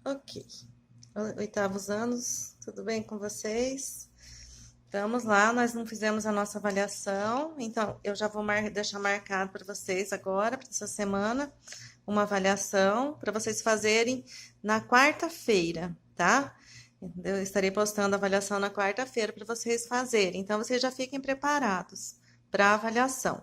Ok. Oitavos anos, tudo bem com vocês? Vamos lá, nós não fizemos a nossa avaliação, então eu já vou deixar marcado para vocês agora, para essa semana, uma avaliação para vocês fazerem na quarta-feira, tá? Eu estarei postando a avaliação na quarta-feira para vocês fazerem, então vocês já fiquem preparados para a avaliação.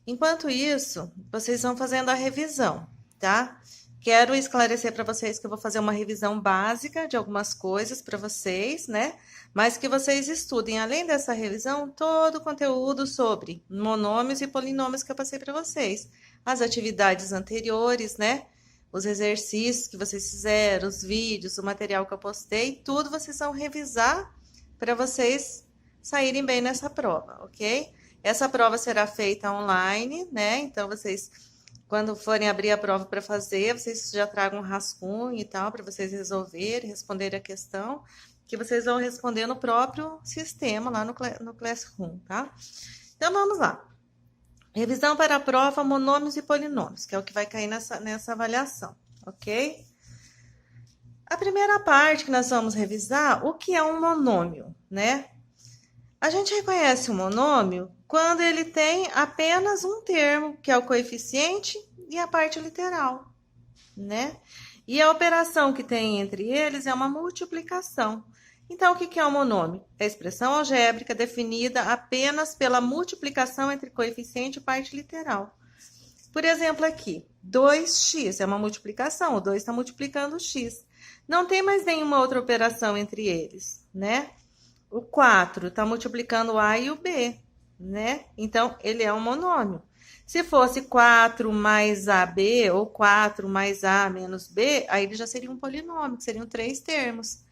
Enquanto isso, vocês vão fazendo a revisão, tá? Quero esclarecer para vocês que eu vou fazer uma revisão básica de algumas coisas para vocês, né? Mas que vocês estudem, além dessa revisão, todo o conteúdo sobre monômios e polinômios que eu passei para vocês. As atividades anteriores, né? Os exercícios que vocês fizeram, os vídeos, o material que eu postei, tudo vocês vão revisar para vocês saírem bem nessa prova, ok? Essa prova será feita online, né? Então, vocês, quando forem abrir a prova para fazer, vocês já tragam um rascunho e tal, para vocês resolverem, responderem a questão, que vocês vão responder no próprio sistema, lá no Classroom, tá? Então, vamos lá. Revisão para a prova monômios e polinômios, que é o que vai cair nessa avaliação, ok? A primeira parte que nós vamos revisar, o que é um monômio, né? A gente reconhece o monômio quando ele tem apenas um termo, que é o coeficiente e a parte literal, né? E a operação que tem entre eles é uma multiplicação. Então, o que é um monômio? É a expressão algébrica definida apenas pela multiplicação entre coeficiente e parte literal. Por exemplo, aqui, 2x é uma multiplicação, o 2 está multiplicando o x. Não tem mais nenhuma outra operação entre eles, né? O 4 está multiplicando o A e o B, né? Então, ele é um monômio. Se fosse 4 mais AB ou 4 mais A menos B, aí ele já seria um polinômio, que seriam 3 termos,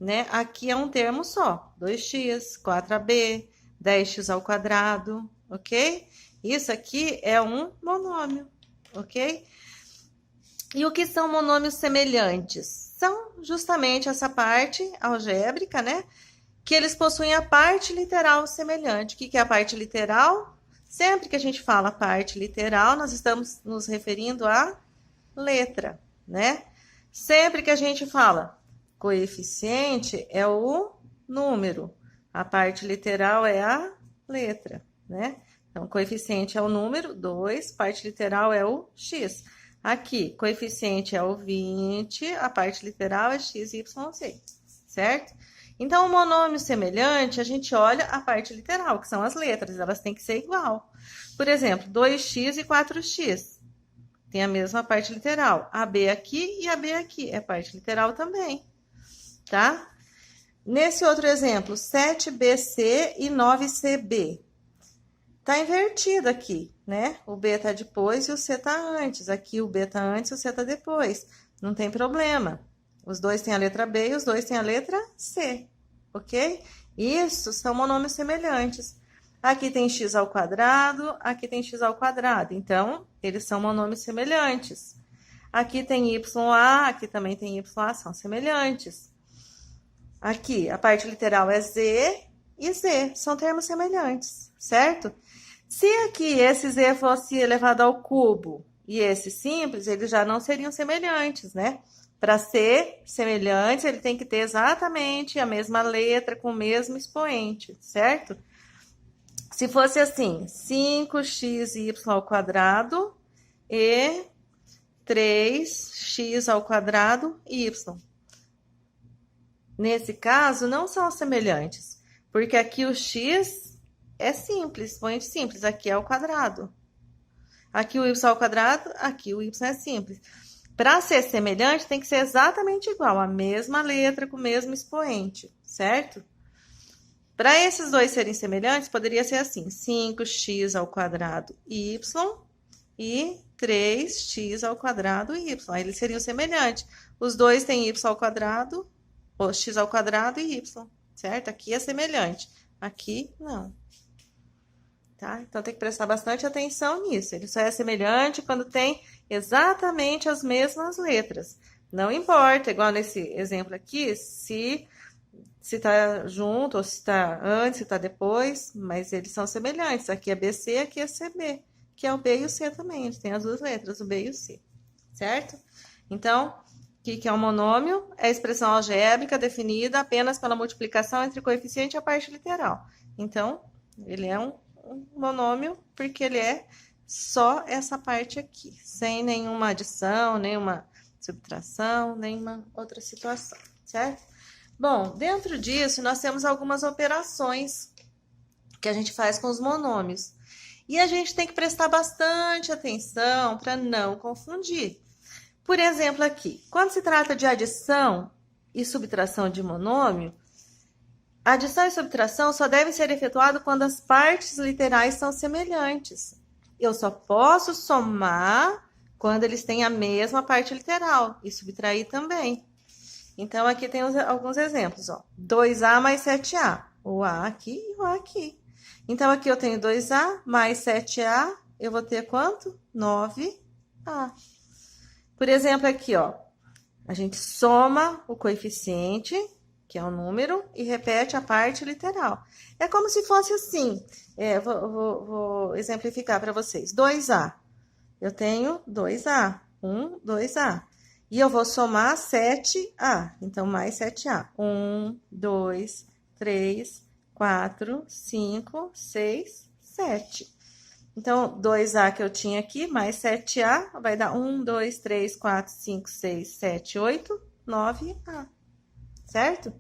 né? Aqui é um termo só, 2x, 4AB, 10x ao quadrado, ok? Isso aqui é um monômio, ok? E o que são monômios semelhantes? São justamente essa parte algébrica, né? Que eles possuem a parte literal semelhante. O que é a parte literal? Sempre que a gente fala parte literal, nós estamos nos referindo à letra, né? Sempre que a gente fala coeficiente, é o número. A parte literal é a letra, né? Então, coeficiente é o número, 2, parte literal é o x. Aqui, coeficiente é o 20, a parte literal é x, y, z, certo? Então, o monômio semelhante, a gente olha a parte literal, que são as letras, elas têm que ser igual. Por exemplo, 2x e 4x tem a mesma parte literal. AB aqui e AB aqui é parte literal também, tá? Nesse outro exemplo, 7BC e 9CB. Tá invertido aqui, né? O B tá depois e o C tá antes. Aqui o B tá antes e o C tá depois. Não tem problema. Os dois têm a letra B e os dois têm a letra C, ok? Isso são monômios semelhantes. Aqui tem x ao quadrado, aqui tem x ao quadrado. Então, eles são monômios semelhantes. Aqui tem YA, aqui também tem YA, são semelhantes. Aqui, a parte literal é Z e Z, são termos semelhantes, certo? Se aqui esse Z fosse elevado ao cubo e esse simples, eles já não seriam semelhantes, né? Para ser semelhante, ele tem que ter exatamente a mesma letra com o mesmo expoente, certo? Se fosse assim, 5xy ao quadrado e 3x ao quadrado y. Nesse caso, não são semelhantes, porque aqui o x é simples, expoente simples, aqui é o quadrado. Aqui o y ao quadrado, aqui o y é simples. Para ser semelhante, tem que ser exatamente igual, a mesma letra com o mesmo expoente, certo? Para esses dois serem semelhantes, poderia ser assim, 5x ao quadrado y e 3x ao quadrado y. Aí eles seriam semelhantes. Os dois têm y ao quadrado, ou x ao quadrado e y, certo? Aqui é semelhante, aqui não. Tá? Então, tem que prestar bastante atenção nisso. Ele só é semelhante quando tem exatamente as mesmas letras. Não importa, igual nesse exemplo aqui, se tá junto, ou se tá antes, se tá depois, mas eles são semelhantes. Aqui é BC, aqui é CB, que é o B e o C também. Eles têm as duas letras, o B e o C, certo? Então, que é um monômio? É a expressão algébrica definida apenas pela multiplicação entre o coeficiente e a parte literal. Então, ele é um monômio porque ele é só essa parte aqui, sem nenhuma adição, nenhuma subtração, nenhuma outra situação, certo? Bom, dentro disso, nós temos algumas operações que a gente faz com os monômios. E a gente tem que prestar bastante atenção para não confundir. Por exemplo, aqui, quando se trata de adição e subtração de monômio, adição e subtração só devem ser efetuadas quando as partes literais são semelhantes. Eu só posso somar quando eles têm a mesma parte literal e subtrair também. Então, aqui tem alguns exemplos, ó. 2A mais 7A. O A aqui e o A aqui. Então, aqui eu tenho 2A mais 7A. Eu vou ter quanto? 9A. Por exemplo, aqui, ó. A gente soma o coeficiente, que é o número, e repete a parte literal. É como se fosse assim. Vou exemplificar para vocês. 2A. Eu tenho 2A. 2A. E eu vou somar 7A. Então, mais 7A. 1, 2, 3, 4, 5, 6, 7. Então, 2A que eu tinha aqui, mais 7A, vai dar 1, 2, 3, 4, 5, 6, 7, 8, 9A. Certo?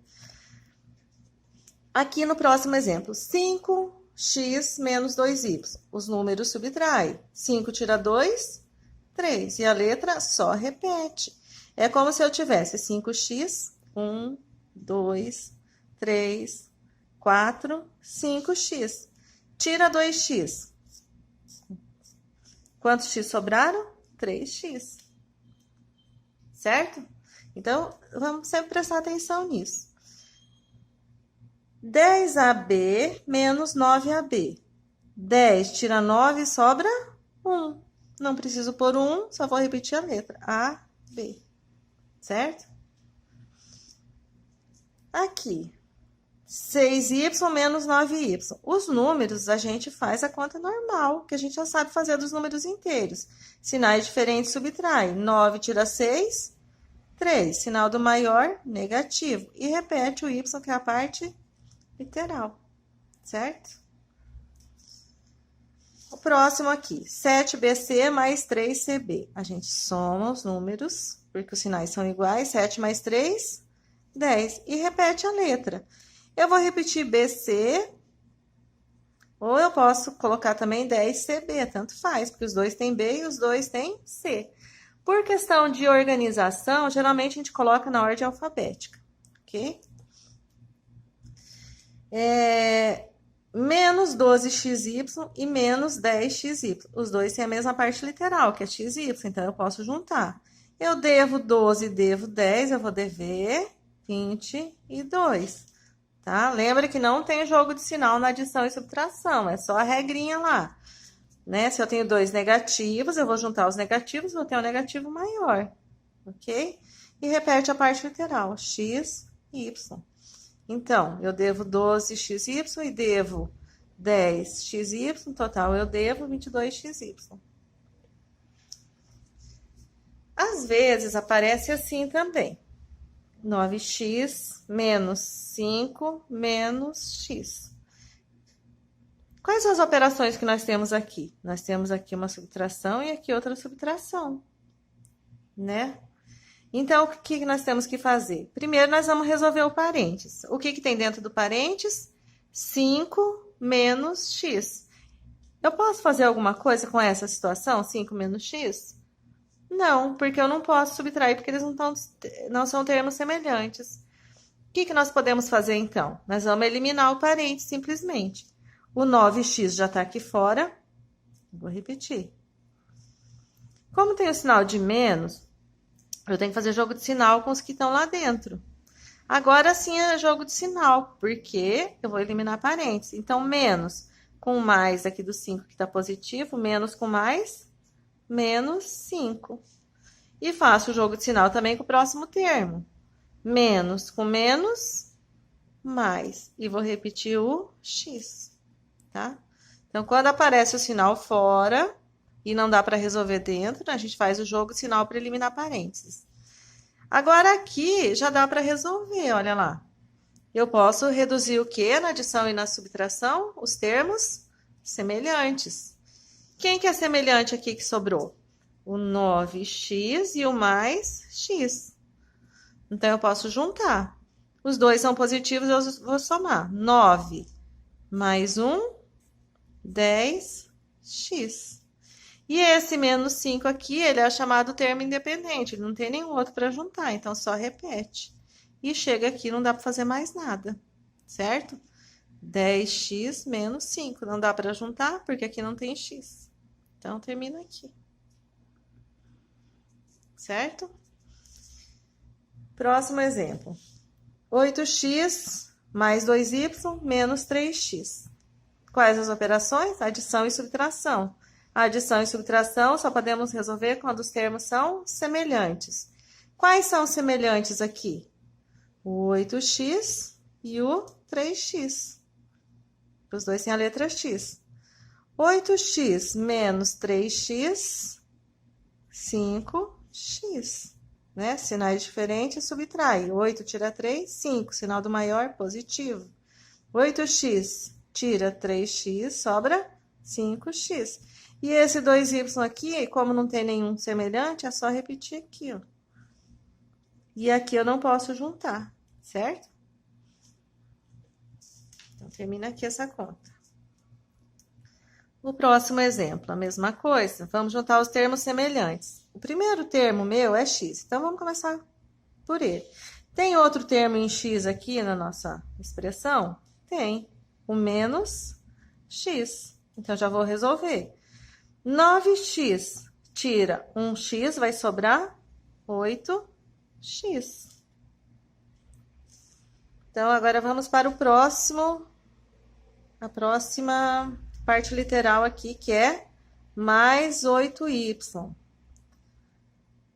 Aqui no próximo exemplo, 5x menos 2y. Os números subtraem. 5 tira 2, 3. E a letra só repete. É como se eu tivesse 5x, 1, 2, 3, 4, 5x. Tira 2x. Quantos x sobraram? 3x. Certo? Então, vamos sempre prestar atenção nisso. 10AB menos 9AB. 10 tira 9, sobra 1. Não preciso pôr 1, só vou repetir a letra. A, B. Certo? Aqui. 6y menos 9y. Os números a gente faz a conta normal, que a gente já sabe fazer dos números inteiros. Sinais diferentes subtraem. 9 tira 6, 3. Sinal do maior, negativo. E repete o y, que é a parte literal. Certo? O próximo aqui. 7bc mais 3cb. A gente soma os números, porque os sinais são iguais. 7 mais 3, 10. E repete a letra. Eu vou repetir BC, ou eu posso colocar também 10CB, tanto faz, porque os dois têm B e os dois têm C. Por questão de organização, geralmente a gente coloca na ordem alfabética, ok? Menos 12xy e menos 10xy. Os dois têm a mesma parte literal, que é xy, então eu posso juntar. Eu devo 12 e devo 10, eu vou dever 22. Tá? Lembra que não tem jogo de sinal na adição e subtração, é só a regrinha lá. Né? Se eu tenho dois negativos, eu vou juntar os negativos, vou ter um negativo maior, ok? E repete a parte literal, x, y. Então, eu devo 12xy e devo 10xy, total eu devo 22xy. Às vezes aparece assim também. 9x menos 5 menos x. Quais são as operações que nós temos aqui? Nós temos aqui uma subtração e aqui outra subtração, né? Então, o que nós temos que fazer? Primeiro, nós vamos resolver o parênteses. O que tem dentro do parênteses? 5 menos x. Eu posso fazer alguma coisa com essa situação, 5 menos x? Não, porque eu não posso subtrair, porque eles não são termos semelhantes. O que nós podemos fazer, então? Nós vamos eliminar o parênteses, simplesmente. O 9x já está aqui fora. Vou repetir. Como tem o sinal de menos, eu tenho que fazer jogo de sinal com os que estão lá dentro. Agora sim é jogo de sinal, porque eu vou eliminar parênteses. Então, menos com mais aqui do 5 que está positivo, menos com mais, menos 5. E faço o jogo de sinal também com o próximo termo. Menos com menos, mais. E vou repetir o x, tá? Então, quando aparece o sinal fora e não dá para resolver dentro, a gente faz o jogo de sinal para eliminar parênteses. Agora aqui já dá para resolver, olha lá. Eu posso reduzir o quê na adição e na subtração? Os termos semelhantes. Quem que é semelhante aqui que sobrou? O 9x e o mais x. Então, eu posso juntar. Os dois são positivos, eu vou somar. 9 mais 1, 10x. E esse menos 5 aqui, ele é chamado termo independente, ele não tem nenhum outro para juntar, então só repete. E chega aqui, não dá para fazer mais nada, certo? 10x menos 5, não dá para juntar, porque aqui não tem x. Então, termina aqui. Certo? Próximo exemplo. 8x mais 2y menos 3x. Quais as operações? Adição e subtração. A adição e subtração só podemos resolver quando os termos são semelhantes. Quais são semelhantes aqui? O 8x e o 3x. Os dois têm a letra x. 8x menos 3x, 5x. Né? Sinais diferentes, subtrai. 8 tira 3, 5. Sinal do maior, positivo. 8x tira 3x, sobra 5x. E esse 2y aqui, como não tem nenhum semelhante, é só repetir aqui, ó. E aqui eu não posso juntar, certo? Então, termina aqui essa conta. O próximo exemplo, a mesma coisa. Vamos juntar os termos semelhantes. O primeiro termo meu é x, então vamos começar por ele. Tem outro termo em x aqui na nossa expressão? Tem, o menos x. Então, já vou resolver. 9x tira 1x, vai sobrar 8x. Então, agora vamos para o próximo, a próxima parte literal aqui, que é mais 8y.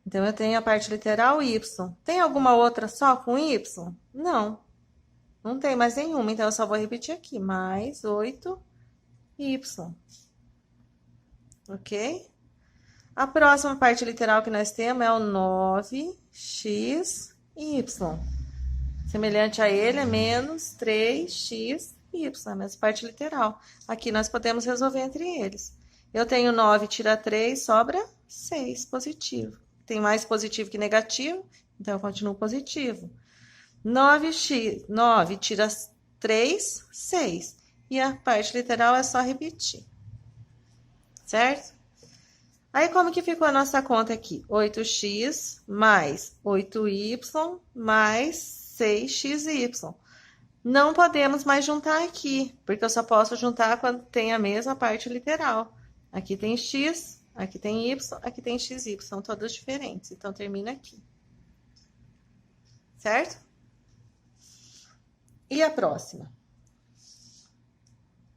Então, eu tenho a parte literal y. Tem alguma outra só com y? Não. Não tem mais nenhuma, então eu só vou repetir aqui. Mais 8y. Ok? A próxima parte literal que nós temos é o 9xy. Semelhante a ele é menos 3xy, a mesma parte literal. Aqui nós podemos resolver entre eles. Eu tenho 9, tira 3, sobra 6, positivo. Tem mais positivo que negativo, então eu continuo positivo. 9 tira 3, 6. E a parte literal é só repetir. Certo? Aí, como que ficou a nossa conta aqui? 8x mais 8y mais 6xy. Não podemos mais juntar aqui, porque eu só posso juntar quando tem a mesma parte literal. Aqui tem x, aqui tem y, aqui tem xy, são todas diferentes. Então, termina aqui. Certo? E a próxima?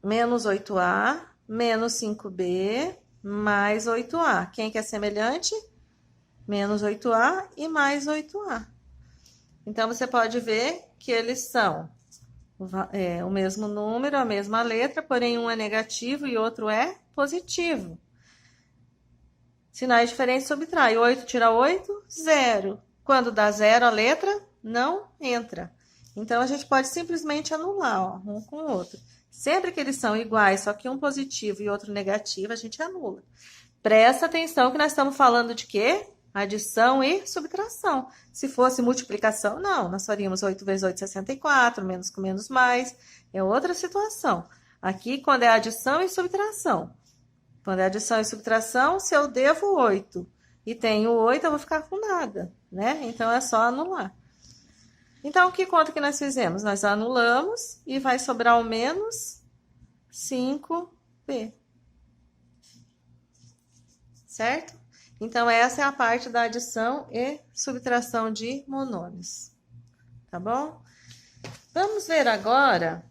Menos 8a, menos 5b, mais 8a. Quem que é semelhante? Menos 8a e mais 8a. Então, você pode ver que eles são o mesmo número, a mesma letra, porém um é negativo e outro é positivo. Sinais diferentes subtrai. 8 tira 8, 0. Quando dá 0, a letra não entra. Então, a gente pode simplesmente anular, ó, um com o outro. Sempre que eles são iguais, só que um positivo e outro negativo, a gente anula. Presta atenção que nós estamos falando de quê? Adição e subtração. Se fosse multiplicação, não. Nós faríamos 8 vezes 8, 64, menos com menos mais. É outra situação. Aqui, quando é adição e subtração. Quando é adição e subtração, se eu devo 8 e tenho 8, eu vou ficar com nada, né? Então, é só anular. Então, que conta que nós fizemos? Nós anulamos e vai sobrar o menos 5b. Certo? Então, essa é a parte da adição e subtração de monômios. Tá bom? Vamos ver agora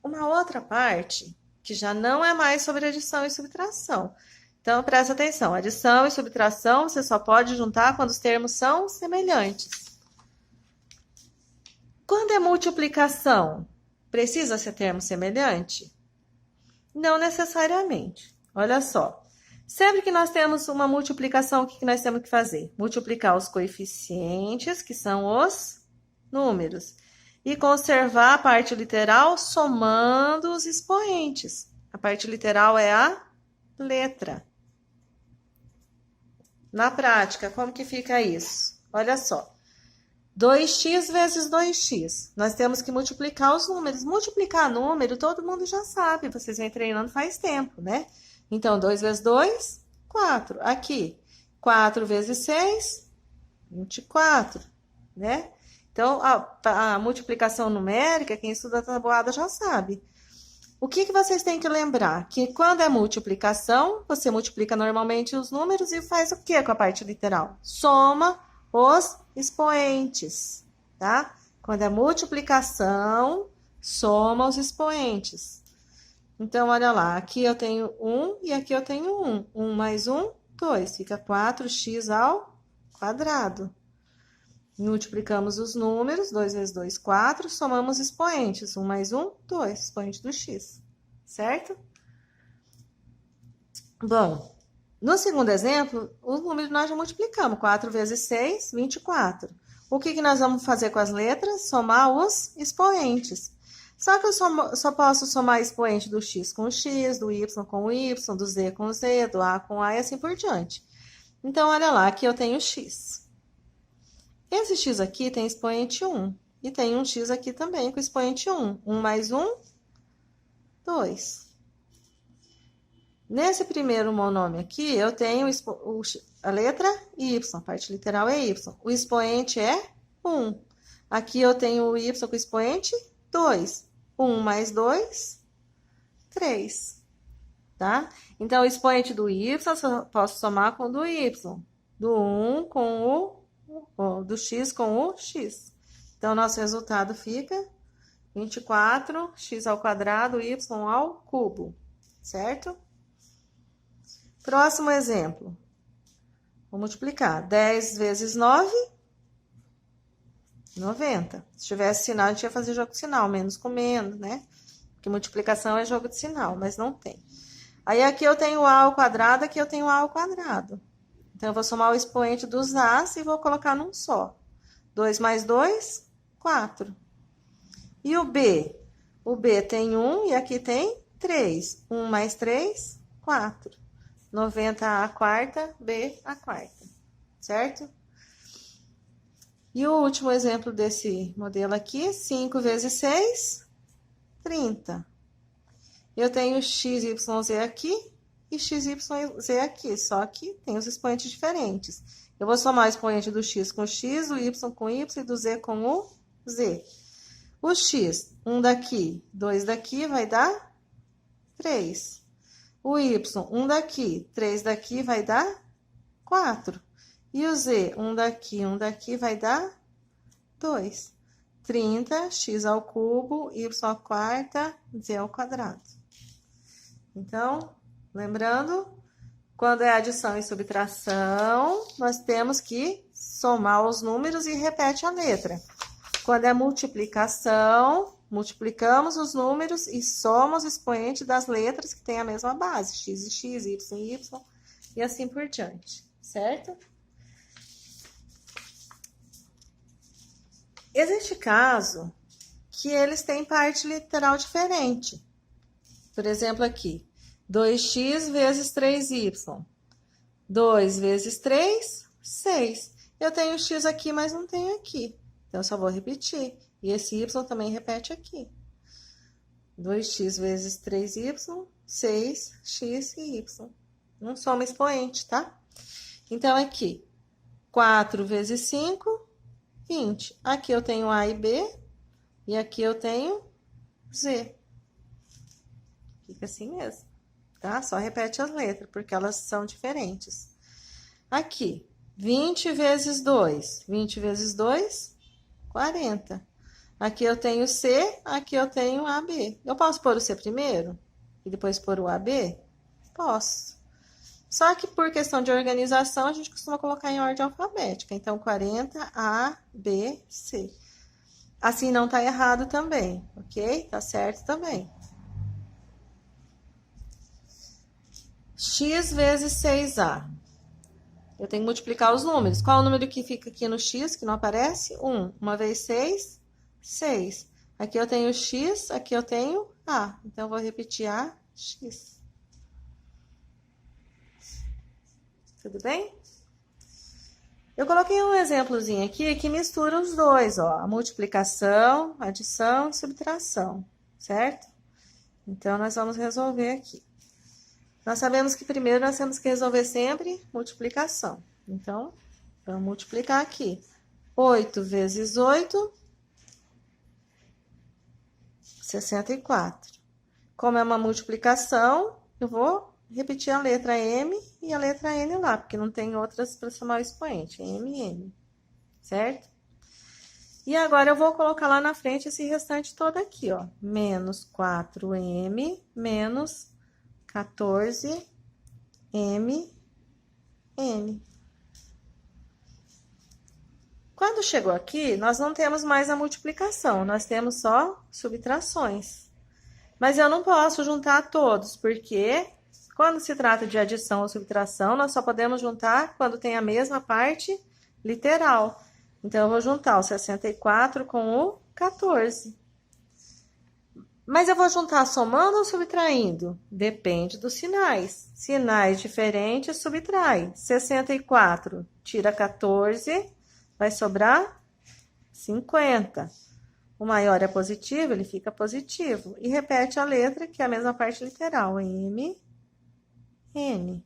uma outra parte que já não é mais sobre adição e subtração. Então, presta atenção. Adição e subtração você só pode juntar quando os termos são semelhantes. Quando é multiplicação, precisa ser termo semelhante? Não necessariamente. Olha só. Sempre que nós temos uma multiplicação, o que nós temos que fazer? Multiplicar os coeficientes, que são os números, e conservar a parte literal somando os expoentes. A parte literal é a letra. Na prática, como que fica isso? Olha só. 2x vezes 2x. Nós temos que multiplicar os números. Multiplicar número, todo mundo já sabe. Vocês vêm treinando faz tempo, né? Então, 2 vezes 2, 4. Aqui, 4 vezes 6, 24, né? Então, a multiplicação numérica, quem estuda a tabuada já sabe. O que vocês têm que lembrar? Que quando é multiplicação, você multiplica normalmente os números e faz o que com a parte literal? Soma os expoentes, tá? Quando é multiplicação, soma os expoentes. Então, olha lá, aqui eu tenho 1 e aqui eu tenho 1. 1 mais 1, 2. Fica 4x ao quadrado. Multiplicamos os números, 2 vezes 2, 4, somamos expoentes, 1 mais 1, 2, expoente do x, certo? Bom, no segundo exemplo, os números nós já multiplicamos, 4 vezes 6, 24. O que nós vamos fazer com as letras? Somar os expoentes. Só que eu só posso somar expoente do x com o x, do y com o y, do z com o z, do a com o a e assim por diante. Então, olha lá, aqui eu tenho x. Esse x aqui tem expoente 1. E tem um x aqui também com expoente 1. 1 mais 1, 2. Nesse primeiro monômio aqui, eu tenho a letra y, a parte literal é y. O expoente é 1. Aqui eu tenho o y com expoente 2. 1 mais 2, 3. Tá? Então, o expoente do y, eu posso somar com o do y. Do 1 com do x com o x. Então, nosso resultado fica 24, x ao quadrado, y ao cubo, certo? Próximo exemplo. Vou multiplicar. 10 vezes 9, 90. Se tivesse sinal, a gente ia fazer jogo de sinal, menos com menos, né? Porque multiplicação é jogo de sinal, mas não tem. Aí, aqui eu tenho a ao quadrado, aqui eu tenho a ao quadrado. Então, eu vou somar o expoente dos a's e vou colocar num só. 2 mais 2, 4. E o b? O b tem 1 e aqui tem 3. 1 mais 3, 4. 90 a quarta, b a quarta. Certo? E o último exemplo desse modelo aqui, 5 vezes 6, 30. Eu tenho x, y, z aqui e x, y, z aqui, só que tem os expoentes diferentes. Eu vou somar o expoente do x com o x, do y com o y e do z com o z. O x, 1 daqui, 2 daqui, vai dar 3. O y, 1 daqui, 3 daqui, vai dar 4. E o z, 1 daqui, vai dar 2. 30, x ao cubo, y à quarta, z ao quadrado. Então, lembrando, quando é adição e subtração, nós temos que somar os números e repete a letra. Quando é multiplicação, multiplicamos os números e somos o expoente das letras que têm a mesma base, x e x, y e y, e assim por diante, certo? Existe caso que eles têm parte literal diferente. Por exemplo, aqui, 2x vezes 3y. 2 vezes 3, 6. Eu tenho x aqui, mas não tenho aqui. Então, eu só vou repetir. E esse y também repete aqui. 2x vezes 3y, 6x e y. Não soma expoente, tá? Então, aqui, 4 vezes 5, 20. Aqui eu tenho a e b, e aqui eu tenho z. Fica assim mesmo, tá? Só repete as letras, porque elas são diferentes. Aqui, 20 vezes 2. 20 vezes 2, 40. Aqui eu tenho C, aqui eu tenho AB. Eu posso pôr o C primeiro e depois pôr o AB? Posso. Só que por questão de organização, a gente costuma colocar em ordem alfabética. Então, 40, A, B, C. Assim não tá errado também, ok? Tá certo também. x vezes 6a. Eu tenho que multiplicar os números. Qual é o número que fica aqui no x, que não aparece? 1. 1 vezes 6, 6. Aqui eu tenho x, aqui eu tenho a. Então, eu vou repetir a, x. Tudo bem? Eu coloquei um exemplozinho aqui que mistura os dois, ó. A multiplicação, adição e subtração, certo? Então, nós vamos resolver aqui. Nós sabemos que primeiro nós temos que resolver sempre multiplicação. Então, vamos multiplicar aqui. 8 vezes 8, 64. Como é uma multiplicação, eu vou repetir a letra M e a letra N lá, porque não tem outras para somar o expoente. M, N, certo? E agora eu vou colocar lá na frente esse restante todo aqui, ó. Menos 4M, menos 14M, N. Quando chegou aqui, nós não temos mais a multiplicação, nós temos só subtrações. Mas eu não posso juntar todos, porque quando se trata de adição ou subtração, nós só podemos juntar quando tem a mesma parte literal. Então, eu vou juntar o 64 com o 14. Mas eu vou juntar somando ou subtraindo? Depende dos sinais. Sinais diferentes, subtrai. 64 tira 14, vai sobrar 50. O maior é positivo, ele fica positivo. E repete a letra, que é a mesma parte literal. M, N.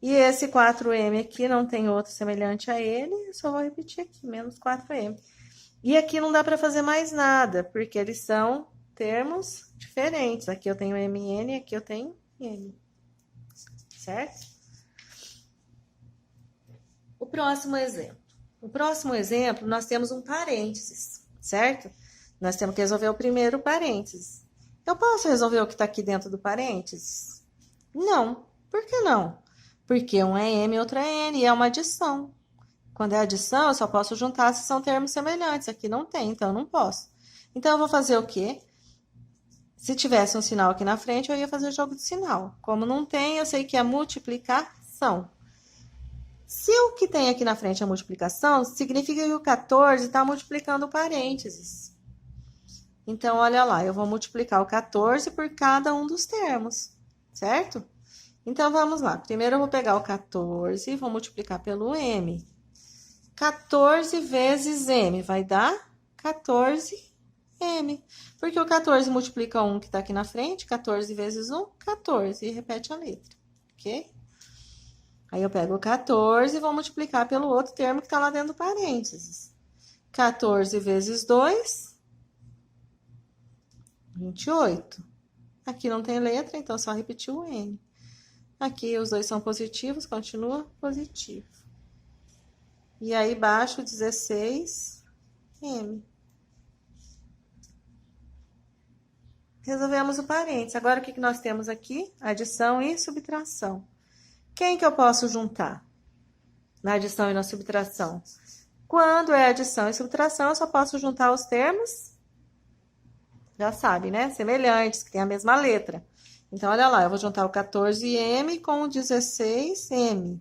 E esse 4M aqui não tem outro semelhante a ele, eu só vou repetir aqui, menos 4M. E aqui não dá para fazer mais nada, porque eles são termos diferentes. Aqui eu tenho MN, aqui eu tenho N. Certo? O próximo exemplo. No próximo exemplo, nós temos um parênteses, certo? Nós temos que resolver o primeiro parênteses. Eu posso resolver o que está aqui dentro do parênteses? Não. Por que não? Porque um é M e outro é N, e é uma adição. Quando é adição, eu só posso juntar se são termos semelhantes. Aqui não tem, então eu não posso. Então, eu vou fazer o quê? Se tivesse um sinal aqui na frente, eu ia fazer jogo de sinal. Como não tem, eu sei que é multiplicação. Se o que tem aqui na frente é multiplicação, significa que o 14 está multiplicando o parênteses. Então, olha lá, eu vou multiplicar o 14 por cada um dos termos, certo? Então, vamos lá. Primeiro, eu vou pegar o 14 e vou multiplicar pelo M. 14 vezes M vai dar 14M. Porque o 14 multiplica 1 que está aqui na frente, 14 vezes 1, 14. E repete a letra, ok? Aí, eu pego o 14 e vou multiplicar pelo outro termo que está lá dentro do parênteses. 14 vezes 2, 28. Aqui não tem letra, então só repetir o N. Aqui os dois são positivos, continua positivo. E aí, baixo 16M. Resolvemos o parênteses. Agora, o que nós temos aqui? Adição e subtração. Quem que eu posso juntar na adição e na subtração? Quando é adição e subtração, eu só posso juntar os termos, já sabe, né? Semelhantes, que tem a mesma letra. Então, olha lá, eu vou juntar o 14M com o 16M.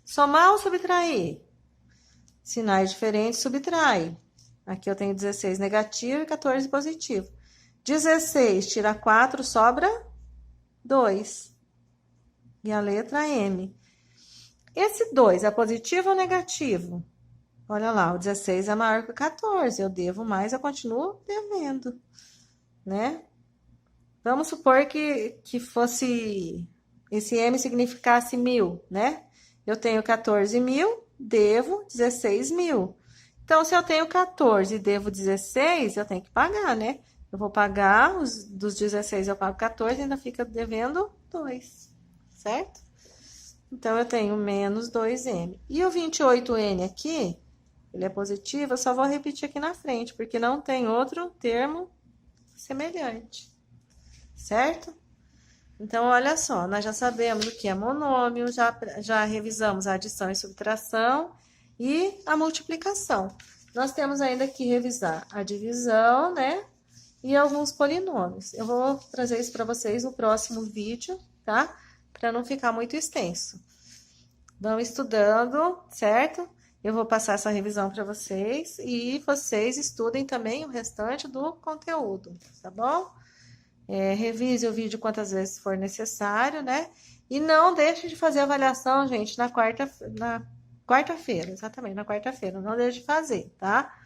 Somar ou subtrair? Sinais diferentes, subtrai. Aqui eu tenho 16 negativo e 14 positivo. 16 tira 4, sobra 2. E a letra M. Esse 2 é positivo ou negativo? Olha lá, o 16 é maior que o 14. Eu devo mais, eu continuo devendo, né? Vamos supor que fosse, esse M significasse 1.000, né? Eu tenho 14.000, devo 16.000. Então, se eu tenho 14 e devo 16, eu tenho que pagar, né? Eu vou pagar, dos 16 eu pago 14 e ainda fica devendo 2, certo? Então, eu tenho menos 2M. E o 28N aqui, ele é positivo, eu só vou repetir aqui na frente, porque não tem outro termo semelhante. Certo? Então, olha só, nós já sabemos o que é monômio, já revisamos a adição e subtração e a multiplicação. Nós temos ainda que revisar a divisão, né? E alguns polinômios. Eu vou trazer isso para vocês no próximo vídeo, tá? para não ficar muito extenso. Vão estudando, certo? Eu vou passar essa revisão para vocês e vocês estudem também o restante do conteúdo, tá bom? Revise o vídeo quantas vezes for necessário, né? E não deixe de fazer a avaliação, gente, na quarta-feira, exatamente, na quarta-feira. Não deixe de fazer, tá?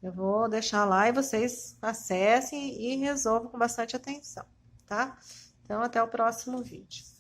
Eu vou deixar lá e vocês acessem e resolvam com bastante atenção, tá? Então, até o próximo vídeo.